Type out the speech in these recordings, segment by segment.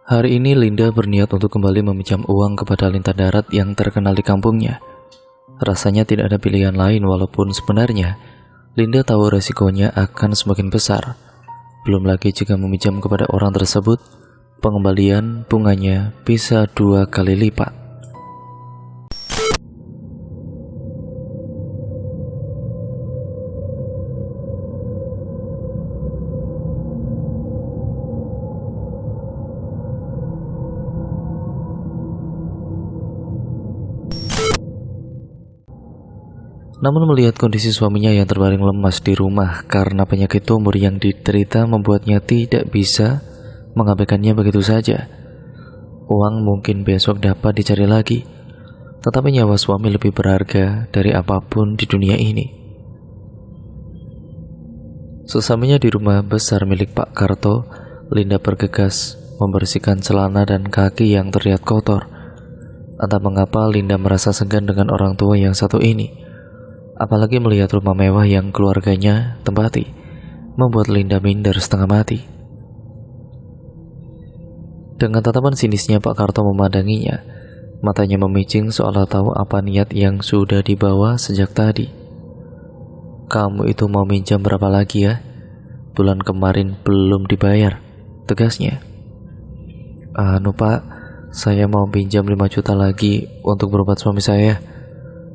Hari ini Linda berniat untuk kembali meminjam uang kepada lintah darat yang terkenal di kampungnya. Rasanya tidak ada pilihan lain walaupun sebenarnya Linda tahu resikonya akan semakin besar. Belum lagi jika meminjam kepada orang tersebut, pengembalian bunganya bisa 2 kali lipat. Namun melihat kondisi suaminya yang terbaring lemas di rumah karena penyakit tumor yang diderita membuatnya tidak bisa mengabaikannya begitu saja. Uang mungkin besok dapat dicari lagi, tetapi nyawa suami lebih berharga dari apapun di dunia ini. Sesamanya di rumah besar milik Pak Karto, Linda bergegas membersihkan celana dan kaki yang terlihat kotor. Entah mengapa Linda merasa segan dengan orang tua yang satu ini. Apalagi melihat rumah mewah yang keluarganya tempati, membuat Linda minder setengah mati. Dengan tatapan sinisnya Pak Karto memandanginya, matanya memicing seolah tahu apa niat yang sudah dibawa sejak tadi. "Kamu itu mau minjam berapa lagi ya? Bulan kemarin belum dibayar," tegasnya. Pak, saya mau pinjam 5 juta lagi untuk berobat suami saya.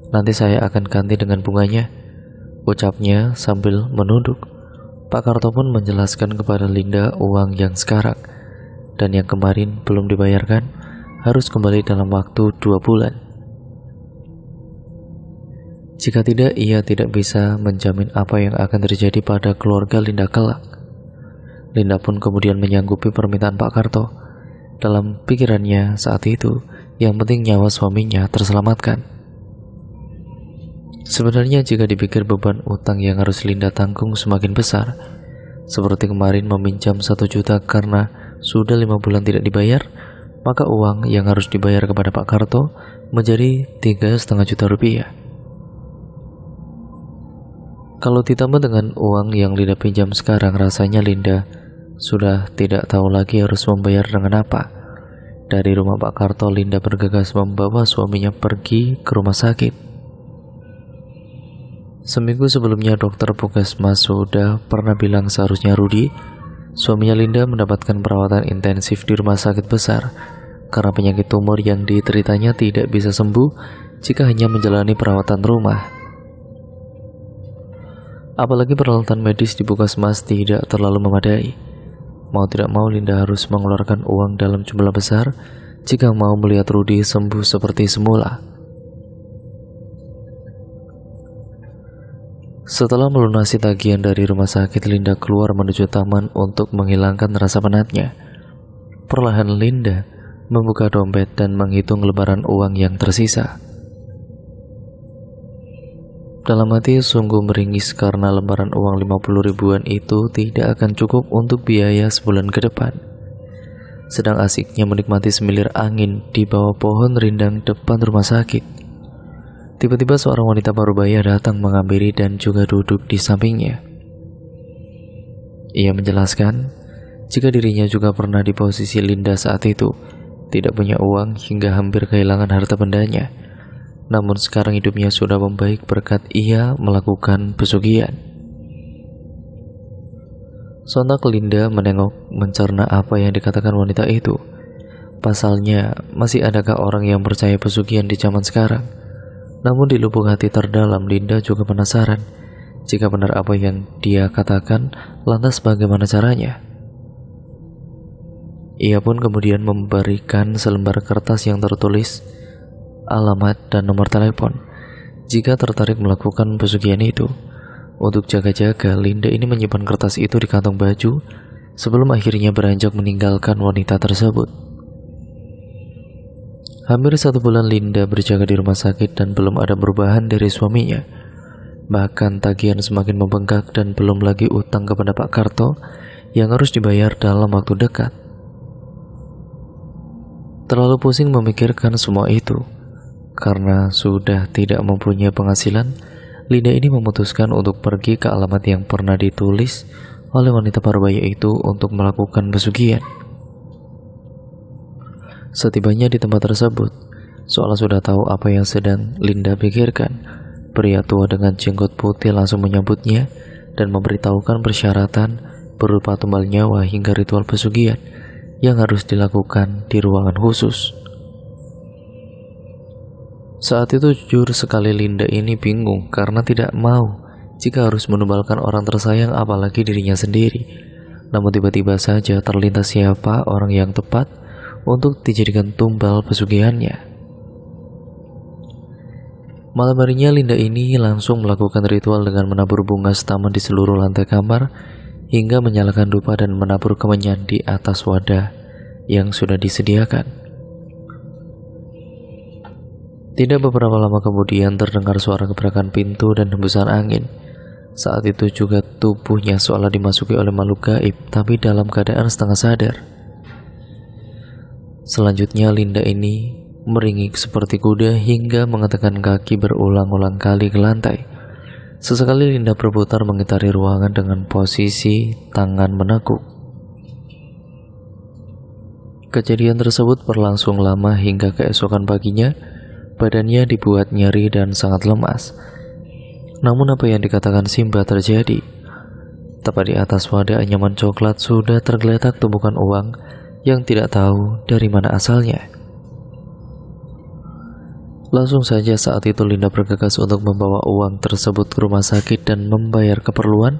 Nanti saya akan ganti dengan bunganya," ucapnya sambil menunduk. Pak Karto pun menjelaskan kepada Linda uang yang sekarang dan yang kemarin belum dibayarkan harus kembali dalam waktu 2 bulan. Jika tidak, ia tidak bisa menjamin apa yang akan terjadi pada keluarga Linda kelak. Linda pun kemudian menyanggupi permintaan Pak Karto. Dalam pikirannya saat itu, yang penting nyawa suaminya terselamatkan. Sebenarnya jika dipikir beban utang yang harus Linda tanggung semakin besar, seperti kemarin meminjam 1 juta karena sudah 5 bulan tidak dibayar, maka uang yang harus dibayar kepada Pak Karto menjadi 3,5 juta rupiah. Kalau ditambah dengan uang yang Linda pinjam sekarang, rasanya Linda sudah tidak tahu lagi harus membayar dengan apa. Dari rumah Pak Karto, Linda bergegas membawa suaminya pergi ke rumah sakit. Seminggu sebelumnya dokter puskesmas sudah pernah bilang seharusnya Rudi, suaminya Linda, mendapatkan perawatan intensif di rumah sakit besar karena penyakit tumor yang dideritanya tidak bisa sembuh jika hanya menjalani perawatan rumah. Apalagi peralatan medis di puskesmas tidak terlalu memadai. Mau tidak mau Linda harus mengeluarkan uang dalam jumlah besar jika mau melihat Rudi sembuh seperti semula. Setelah melunasi tagihan dari rumah sakit, Linda keluar menuju taman untuk menghilangkan rasa penatnya. Perlahan Linda membuka dompet dan menghitung lembaran uang yang tersisa. Dalam hati sungguh meringis karena lembaran uang 50 ribuan itu tidak akan cukup untuk biaya sebulan ke depan. Sedang asiknya menikmati semilir angin di bawah pohon rindang depan rumah sakit, tiba-tiba seorang wanita parubaya datang menghampiri dan juga duduk di sampingnya. Ia menjelaskan jika dirinya juga pernah di posisi Linda saat itu, tidak punya uang hingga hampir kehilangan harta bendanya. Namun sekarang hidupnya sudah membaik berkat ia melakukan pesugihan. Sontak Linda menengok mencerna apa yang dikatakan wanita itu. Pasalnya, masih adakah orang yang percaya pesugihan di zaman sekarang? Namun di lubuk hati terdalam, Linda juga penasaran. Jika benar apa yang dia katakan, lantas bagaimana caranya? Ia pun kemudian memberikan selembar kertas yang tertulis alamat dan nomor telepon jika tertarik melakukan pesugihan itu. Untuk jaga-jaga, Linda ini menyimpan kertas itu di kantong baju sebelum akhirnya beranjak meninggalkan wanita tersebut. Hampir 1 bulan Linda berjaga di rumah sakit dan belum ada perubahan dari suaminya. Bahkan tagihan semakin membengkak dan belum lagi utang kepada Pak Karto yang harus dibayar dalam waktu dekat. Terlalu pusing memikirkan semua itu. Karena sudah tidak mempunyai penghasilan, Linda ini memutuskan untuk pergi ke alamat yang pernah ditulis oleh wanita parubaya itu untuk melakukan pesugihan. Setibanya di tempat tersebut, seolah sudah tahu apa yang sedang Linda pikirkan, pria tua dengan jenggot putih langsung menyambutnya dan memberitahukan persyaratan berupa tumbal nyawa hingga ritual pesugihan yang harus dilakukan di ruangan khusus. Saat itu jujur sekali Linda ini bingung karena tidak mau jika harus menumbalkan orang tersayang apalagi dirinya sendiri. Namun tiba-tiba saja terlintas siapa orang yang tepat untuk dijadikan tumbal pesugihannya. Malam harinya Linda ini langsung melakukan ritual dengan menabur bunga setaman di seluruh lantai kamar hingga menyalakan dupa dan menabur kemenyan di atas wadah yang sudah disediakan. Tidak beberapa lama kemudian terdengar suara gebrakan pintu dan hembusan angin. Saat itu juga tubuhnya seolah dimasuki oleh makhluk gaib, tapi dalam keadaan setengah sadar. Selanjutnya Linda ini meringik seperti kuda hingga menggetakkan kaki berulang-ulang kali ke lantai. Sesekali Linda berputar mengitari ruangan dengan posisi tangan menekuk. Kejadian tersebut berlangsung lama hingga keesokan paginya. Badannya dibuat nyeri dan sangat lemas. Namun apa yang dikatakan Simba terjadi. Tepat di atas wadah anyaman coklat sudah tergeletak tumpukan uang yang tidak tahu dari mana asalnya. Langsung saja saat itu Linda bergegas untuk membawa uang tersebut ke rumah sakit dan membayar keperluan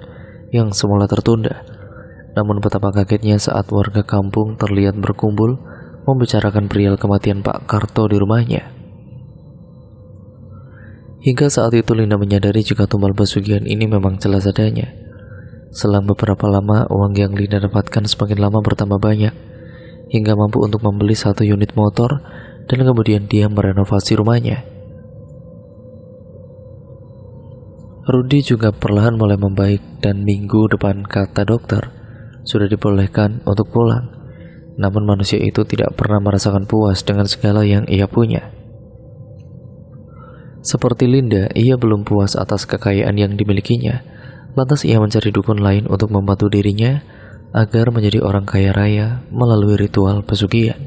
yang semula tertunda. Namun betapa kagetnya saat warga kampung terlihat berkumpul membicarakan perihal kematian Pak Karto di rumahnya. Hingga saat itu Linda menyadari jika tumbal pesugihan ini memang jelas adanya. Selang beberapa lama, uang yang Linda dapatkan semakin lama bertambah banyak, hingga mampu untuk membeli 1 unit motor, dan kemudian dia merenovasi rumahnya. Rudy juga perlahan mulai membaik dan minggu depan kata dokter sudah dibolehkan untuk pulang. Namun manusia itu tidak pernah merasakan puas dengan segala yang ia punya. Seperti Linda, ia belum puas atas kekayaan yang dimilikinya. Lantas ia mencari dukun lain untuk membantu dirinya agar menjadi orang kaya raya melalui ritual pesugihan.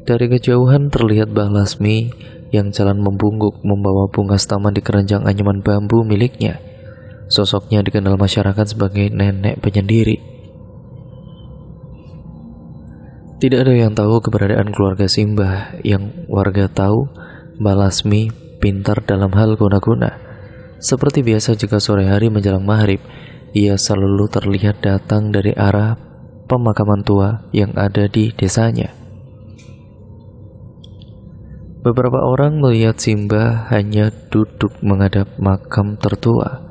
Dari kejauhan terlihat Mbah Lasmi yang jalan membungkuk membawa bunga setaman di keranjang anyaman bambu miliknya. Sosoknya dikenal masyarakat sebagai nenek penyendiri. Tidak ada yang tahu keberadaan keluarga Simbah. Yang warga tahu, Mbah Lasmi pintar dalam hal guna-guna. Seperti biasa jika sore hari menjelang maghrib, ia selalu terlihat datang dari arah pemakaman tua yang ada di desanya. Beberapa orang melihat Simbah hanya duduk menghadap makam tertua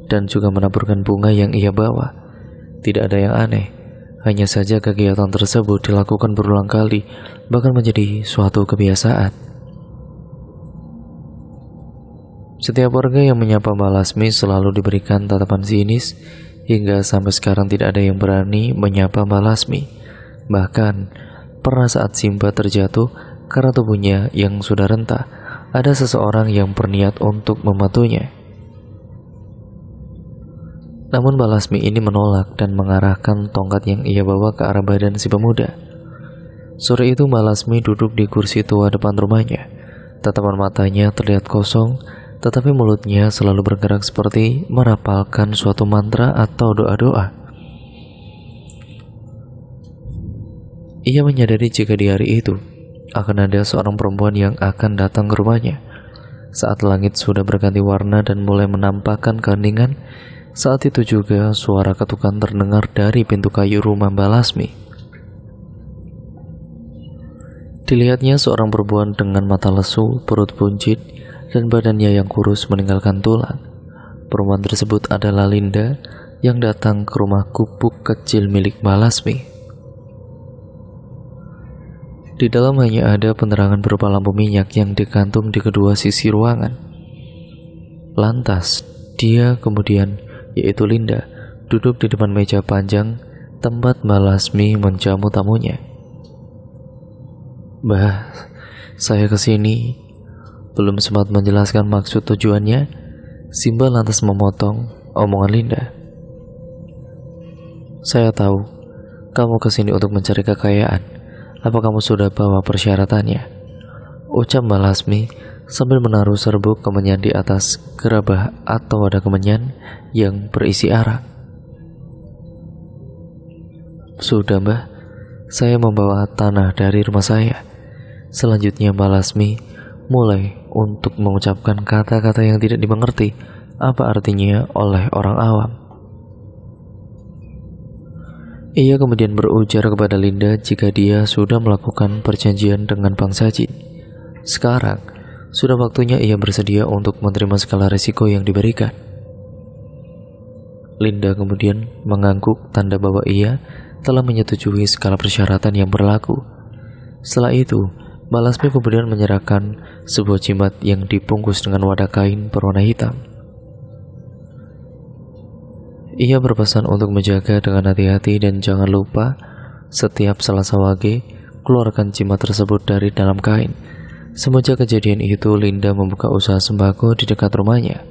dan juga menaburkan bunga yang ia bawa. Tidak ada yang aneh, hanya saja kegiatan tersebut dilakukan berulang kali, bahkan menjadi suatu kebiasaan. Setiap warga yang menyapa Mbah Lasmi selalu diberikan tatapan sinis, hingga sampai sekarang tidak ada yang berani menyapa Mbah Lasmi. Bahkan, pernah saat Simba terjatuh karena tubuhnya yang sudah rentah, ada seseorang yang berniat untuk membantunya. Namun Mbah Lasmi ini menolak dan mengarahkan tongkat yang ia bawa ke arah badan si pemuda. Sore itu Mbah Lasmi duduk di kursi tua depan rumahnya. Tatapan matanya terlihat kosong, tetapi mulutnya selalu bergerak seperti merapalkan suatu mantra atau doa-doa. Ia menyadari jika di hari itu akan ada seorang perempuan yang akan datang ke rumahnya. Saat langit sudah berganti warna dan mulai menampakkan keheningan, saat itu juga suara ketukan terdengar dari pintu kayu rumah Mbah Lasmi. Dilihatnya seorang perempuan dengan mata lesu, perut buncit, dan badannya yang kurus meninggalkan tulang. Perempuan tersebut adalah Linda yang datang ke rumah gubuk kecil milik Mbah Lasmi. Di dalam hanya ada penerangan berupa lampu minyak yang digantung di kedua sisi ruangan. Lantas, dia kemudian, yaitu Linda, duduk di depan meja panjang tempat Mbah Lasmi menjamu tamunya. "Mbah, saya kesini." Belum sempat menjelaskan maksud tujuannya, Simba lantas memotong omongan Linda. "Saya tahu kamu kesini untuk mencari kekayaan, Apa kamu sudah bawa persyaratannya? Ucap Mbak Lasmi sambil menaruh serbuk kemenyan di atas gerabah atau wadah kemenyan yang berisi arak. Sudah Mbah, saya membawa tanah dari rumah saya. Selanjutnya Mbak Lasmi mulai untuk mengucapkan kata-kata yang tidak dimengerti apa artinya oleh orang awam. Ia kemudian berujar kepada Linda jika dia sudah melakukan perjanjian dengan bangsa jin. Sekarang, sudah waktunya ia bersedia untuk menerima segala risiko yang diberikan. Linda kemudian mengangguk tanda bahwa ia telah menyetujui segala persyaratan yang berlaku. Setelah itu, Mbak Lasmi kemudian menyerahkan sebuah jimat yang dibungkus dengan wadah kain berwarna hitam. Ia berpesan untuk menjaga dengan hati-hati dan jangan lupa setiap Selasa Wage keluarkan jimat tersebut dari dalam kain. Semenjak kejadian itu, Linda membuka usaha sembako di dekat rumahnya.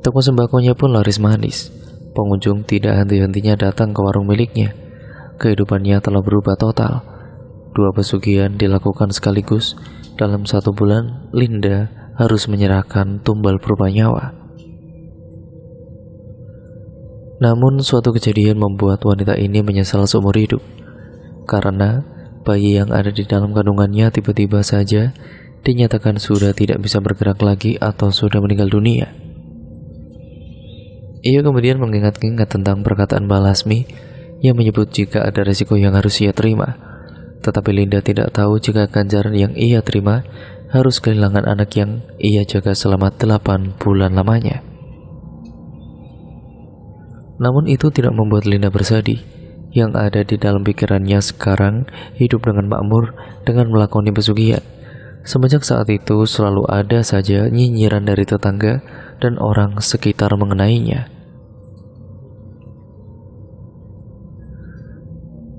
Toko sembakonya pun laris manis. Pengunjung tidak henti-hentinya datang ke warung miliknya. Kehidupannya telah berubah total. 2 pesugihan dilakukan sekaligus. Dalam 1 bulan, Linda harus menyerahkan tumbal berupa nyawa. Namun suatu kejadian membuat wanita ini menyesal seumur hidup. Karena bayi yang ada di dalam kandungannya tiba-tiba saja dinyatakan sudah tidak bisa bergerak lagi atau sudah meninggal dunia. Ia kemudian mengingat-ingat tentang perkataan Mbak Lasmi yang menyebut jika ada risiko yang harus ia terima. Tetapi Linda tidak tahu jika ganjaran yang ia terima harus kehilangan anak yang ia jaga selama 8 bulan lamanya. Namun itu tidak membuat Linda bersedih. Yang ada di dalam pikirannya sekarang hidup dengan makmur dengan melakoni pesugihan. Semenjak saat itu selalu ada saja nyinyiran dari tetangga dan orang sekitar mengenainya.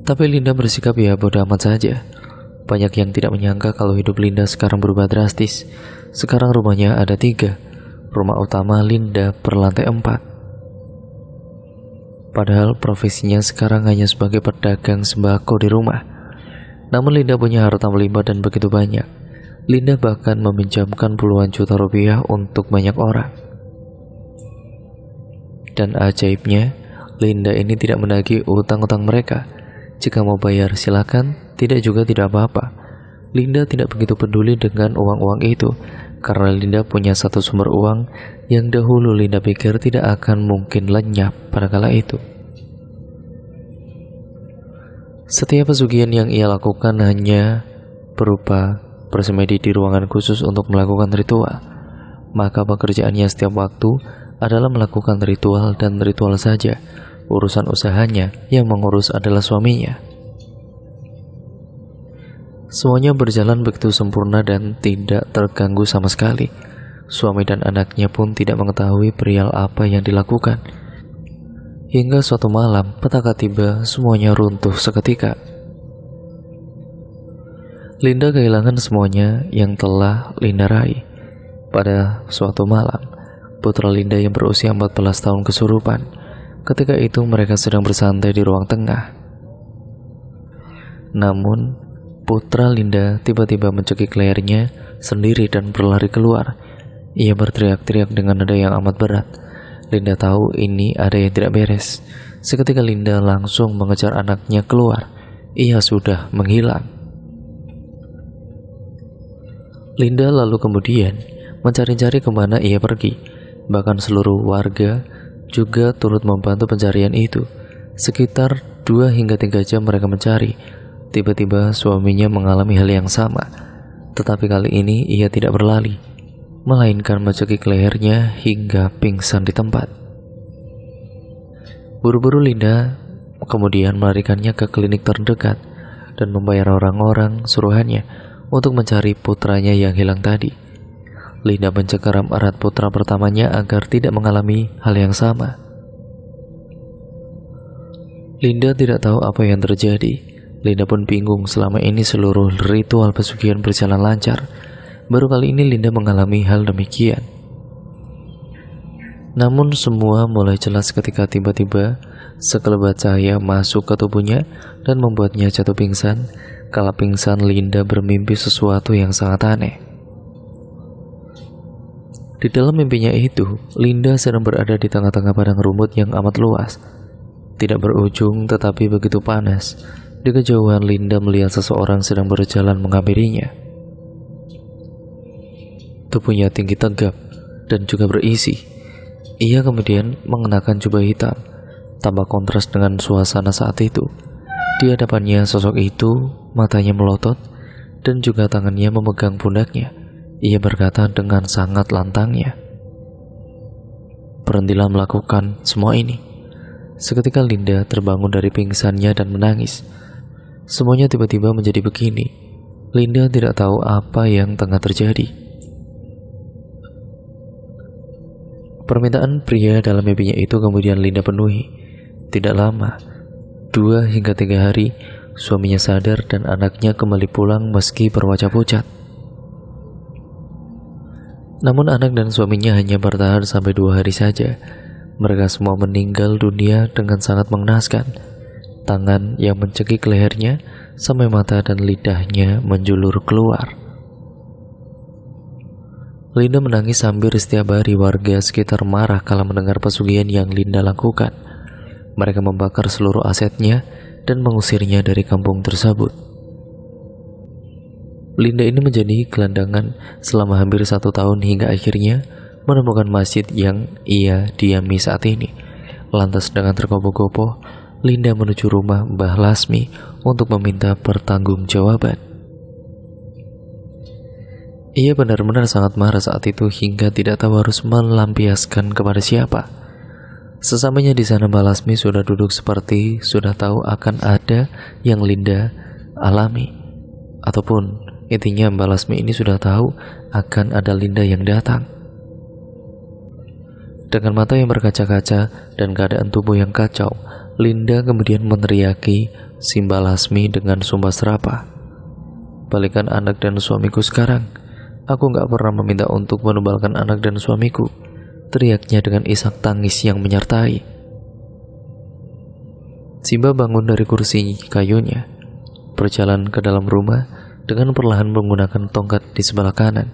Tapi Linda bersikap ya bodoh amat saja. Banyak yang tidak menyangka kalau hidup Linda sekarang berubah drastis. Sekarang rumahnya ada 3. Rumah utama Linda berlantai 4. Padahal profesinya sekarang hanya sebagai pedagang sembako di rumah. Namun Linda punya harta melimpah dan begitu banyak. Linda bahkan meminjamkan puluhan juta rupiah untuk banyak orang. Dan ajaibnya, Linda ini tidak menagih utang-utang mereka. Jika mau bayar silakan, tidak juga tidak apa-apa. Linda tidak begitu peduli dengan uang-uang itu, karena Linda punya satu sumber uang yang dahulu Linda pikir tidak akan mungkin lenyap pada kala itu. Setiap pesugihan yang ia lakukan hanya berupa bersemedi di ruangan khusus untuk melakukan ritual. Maka pekerjaannya setiap waktu adalah melakukan ritual dan ritual saja. Urusan usahanya yang mengurus adalah suaminya. Semuanya berjalan begitu sempurna dan tidak terganggu sama sekali. Suami dan anaknya pun tidak mengetahui perihal apa yang dilakukan. Hingga suatu malam, petaka tiba, semuanya runtuh seketika. Linda kehilangan semuanya yang telah Linda raih. Pada suatu malam, putra Linda yang berusia 14 tahun kesurupan. Ketika itu mereka sedang bersantai di ruang tengah. Namun, putra Linda tiba-tiba mencekik lehernya sendiri dan berlari keluar. Ia berteriak-teriak dengan nada yang amat berat. Linda tahu ini ada yang tidak beres. Seketika Linda langsung mengejar anaknya keluar. Ia sudah menghilang. Linda lalu kemudian mencari-cari kemana ia pergi. Bahkan seluruh warga juga turut membantu pencarian itu. Sekitar 2 hingga 3 jam mereka mencari. Tiba-tiba suaminya mengalami hal yang sama. Tetapi kali ini ia tidak berlari, melainkan mencekik lehernya hingga pingsan di tempat. Buru-buru Linda kemudian melarikannya ke klinik terdekat dan membayar orang-orang suruhannya untuk mencari putranya yang hilang tadi. Linda mencengkeram erat putra pertamanya agar tidak mengalami hal yang sama. Linda tidak tahu apa yang terjadi. Linda pun bingung, selama ini seluruh ritual pesugihan berjalan lancar. Baru kali ini Linda mengalami hal demikian. Namun semua mulai jelas ketika tiba-tiba sekelebat cahaya masuk ke tubuhnya dan membuatnya jatuh pingsan. Kala pingsan, Linda bermimpi sesuatu yang sangat aneh. Di dalam mimpinya itu, Linda sedang berada di tengah-tengah padang rumput yang amat luas. Tidak berujung tetapi begitu panas. Di kejauhan Linda melihat seseorang sedang berjalan menghampirinya. Tubuhnya tinggi tegap dan juga berisi. Ia kemudian mengenakan jubah hitam, tambah kontras dengan suasana saat itu. Di hadapannya sosok itu, matanya melotot dan juga tangannya memegang pundaknya. Ia berkata dengan sangat lantangnya, "Berhentilah melakukan semua ini." Seketika Linda terbangun dari pingsannya dan menangis. Semuanya tiba-tiba menjadi begini. Linda tidak tahu apa yang tengah terjadi. Permintaan pria dalam mimpinya itu kemudian Linda penuhi. Tidak lama, 2 hingga 3 hari, suaminya sadar dan anaknya kembali pulang meski berwajah pucat. Namun anak dan suaminya hanya bertahan sampai 2 hari saja. Mereka semua meninggal dunia dengan sangat mengenaskan. Tangan yang mencekik lehernya sampai mata dan lidahnya menjulur keluar. Linda menangis hampir setiap hari. Warga sekitar marah kala mendengar pesugihan yang Linda lakukan. Mereka membakar seluruh asetnya dan mengusirnya dari kampung tersebut. Linda ini menjadi gelandangan selama hampir 1 tahun hingga akhirnya menemukan masjid yang ia diami saat ini. Lantas dengan tergopoh-gopoh, Linda menuju rumah Mbah Lasmi untuk meminta pertanggungjawaban. Ia benar-benar sangat marah saat itu hingga tidak tahu harus melampiaskan kepada siapa. Sesamanya di sana, Mbak Lasmi sudah duduk seperti sudah tahu akan ada yang Linda alami. Ataupun intinya Mbak Lasmi ini sudah tahu akan ada Linda yang datang. Dengan mata yang berkaca-kaca dan keadaan tubuh yang kacau, Linda kemudian meneriaki si Mbak Lasmi dengan sumpah serapah. "Balikan anak dan suamiku sekarang. Aku gak pernah meminta untuk menumbalkan anak dan suamiku," teriaknya dengan isak tangis yang menyertai. Simba bangun dari kursi kayunya, berjalan ke dalam rumah dengan perlahan menggunakan tongkat di sebelah kanan.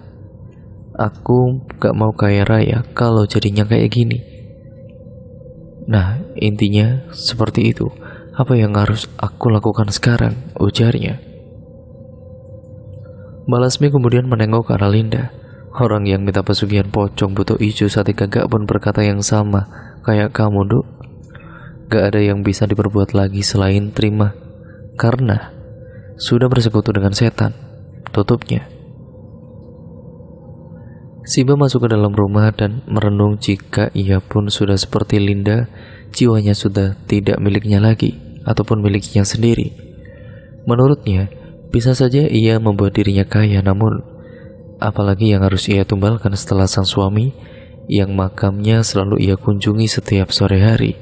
"Aku gak mau kaya raya kalau jadinya kayak gini." Nah, intinya seperti itu. "Apa yang harus aku lakukan sekarang?" ujarnya. Mbak Lasmi kemudian menengok ke arah Linda. "Orang yang minta pesugihan pocong butuh ijo sate gagak pun berkata yang sama kayak kamu, Duk. Gak ada yang bisa diperbuat lagi selain terima, karena sudah bersekutu dengan setan," tutupnya. Simba masuk ke dalam rumah dan merenung jika ia pun sudah seperti Linda, jiwanya sudah tidak miliknya lagi ataupun miliknya sendiri. Menurutnya, bisa saja ia membuat dirinya kaya, namun apalagi yang harus ia tumbalkan setelah sang suami yang makamnya selalu ia kunjungi setiap sore hari.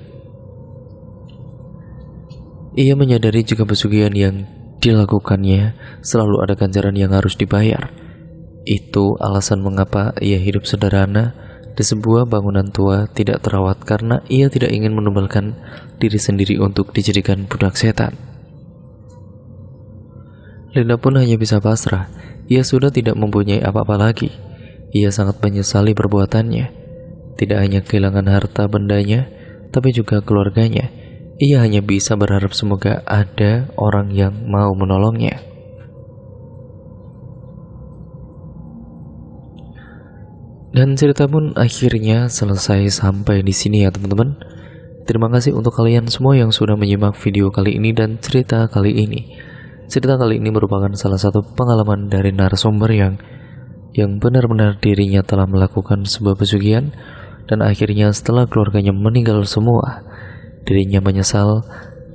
Ia menyadari jika pesugihan yang dilakukannya selalu ada ganjaran yang harus dibayar. Itu alasan mengapa ia hidup sederhana di sebuah bangunan tua tidak terawat, karena ia tidak ingin menumbalkan diri sendiri untuk dijadikan budak setan. Linda pun hanya bisa pasrah. Ia sudah tidak mempunyai apa-apa lagi. Ia sangat menyesali perbuatannya. Tidak hanya kehilangan harta bendanya, tapi juga keluarganya. Ia hanya bisa berharap semoga ada orang yang mau menolongnya. Dan cerita pun akhirnya selesai sampai di sini ya teman-teman. Terima kasih untuk kalian semua yang sudah menyimak video kali ini dan cerita kali ini. Cerita kali ini merupakan salah satu pengalaman dari narasumber yang benar-benar dirinya telah melakukan sebuah pesugihan dan akhirnya setelah keluarganya meninggal semua, dirinya menyesal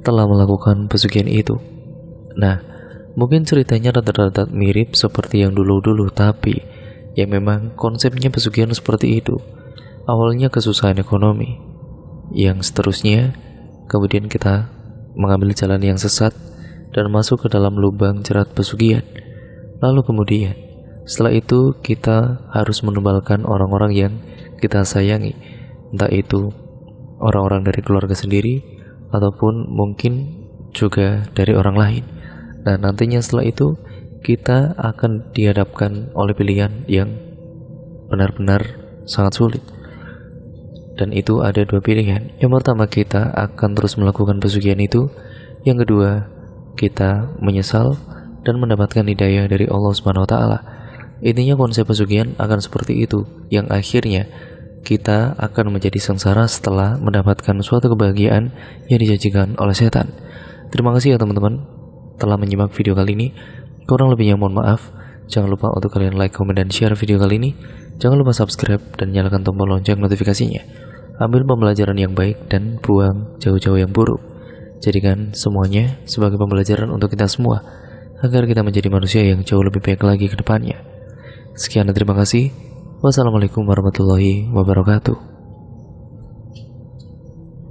telah melakukan pesugihan itu. Nah, mungkin ceritanya rada-rada mirip seperti yang dulu-dulu, tapi ya memang konsepnya pesugihan seperti itu. Awalnya kesusahan ekonomi, yang seterusnya kemudian kita mengambil jalan yang sesat dan masuk ke dalam lubang jerat pesugihan. Lalu kemudian setelah itu kita harus menumbalkan orang-orang yang kita sayangi. entah itu orang-orang dari keluarga sendiri ataupun mungkin juga dari orang lain. Nah, nantinya setelah itu kita akan dihadapkan oleh pilihan yang benar-benar sangat sulit. Dan itu ada dua pilihan. Yang pertama, kita akan terus melakukan pesugihan itu. Yang kedua, kita menyesal dan mendapatkan hidayah dari Allah Subhanahu wa taala. Intinya konsep pesugihan akan seperti itu, yang akhirnya kita akan menjadi sengsara setelah mendapatkan suatu kebahagiaan yang dijanjikan oleh setan. Terima kasih ya teman-teman telah menyimak video kali ini. Kurang lebihnya mohon maaf. Jangan lupa untuk kalian like, komen, dan share video kali ini. Jangan lupa subscribe dan nyalakan tombol lonceng notifikasinya. Ambil pembelajaran yang baik dan buang jauh-jauh yang buruk. Jadikan semuanya sebagai pembelajaran untuk kita semua, agar kita menjadi manusia yang jauh lebih baik lagi ke depannya. Sekian dan terima kasih. Wassalamualaikum warahmatullahi wabarakatuh.